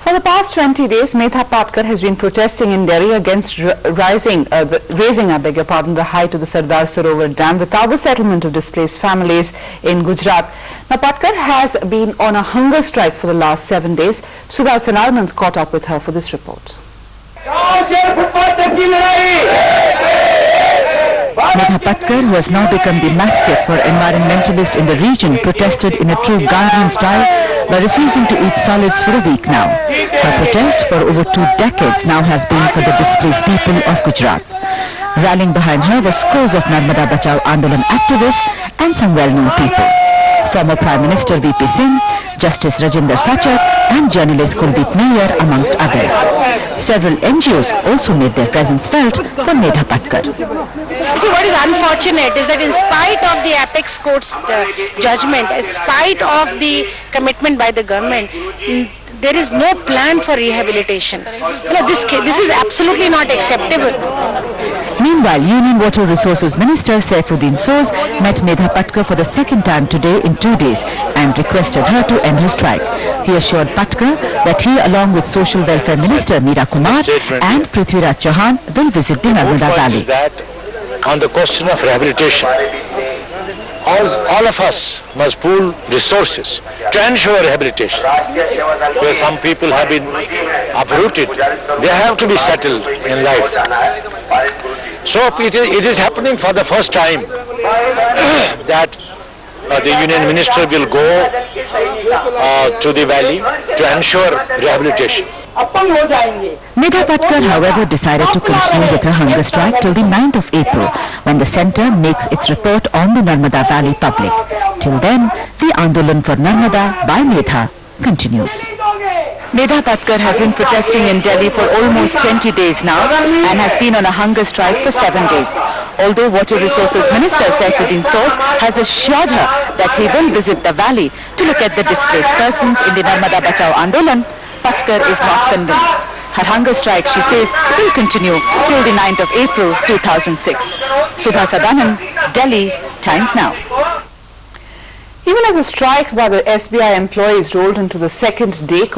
For the past 20 days, Medha Patkar has been protesting in Delhi against raising the height of the Sardar Sarovar Dam without the settlement of displaced families in Gujarat. Now, Patkar has been on a hunger strike for the last 7 days. Sudha Sananand caught up with her for this report. Medha Patkar, who has now become the mascot for environmentalists in the region, protested in a true Gandhian style by refusing to eat solids for a week now. Her protest for over 2 decades now has been for the displaced people of Gujarat. Rallying behind her were scores of Narmada Bachao Andolan activists and some well-known people. Former Prime Minister V.P. Singh, Justice Rajinder Sachar and journalist Kuldeep Nayyar amongst others. Several NGOs also made their presence felt for Medha Patkar. See, what is unfortunate is that in spite of the Apex Court's judgment, in spite of the commitment by the government, there is no plan for rehabilitation. This is absolutely not acceptable. Meanwhile, Union Water Resources Minister Saifuddin Soz met Medha Patkar for the second time today in 2 days and requested her to end her strike. He assured Patkar that he, along with Social Welfare Minister Meera Kumar and Prithviraj Chauhan, will visit the Narmada Valley. On the question of rehabilitation, all of us must pool resources to ensure rehabilitation. Where some people have been uprooted, they have to be settled in life. So it is happening for the first time that the Union Minister will go to the valley to ensure rehabilitation. Medha Patkar, however, decided to continue with her hunger strike till the 9th of April, when the centre makes its report on the Narmada Valley public. Till then, the Andolan for Narmada by Medha continues. Medha Patkar has been protesting in Delhi for almost 20 days now and has been on a hunger strike for 7 days. Although Water Resources Minister Saifuddin Soz has assured her that he will visit the valley to look at the displaced persons in the Narmada Bachao Andolan, Patkar is not convinced. Her hunger strike, she says, will continue till the 9th of April 2006. Sudha Sananand, Delhi, Times Now. Even as a strike by the SBI employees rolled into the second day,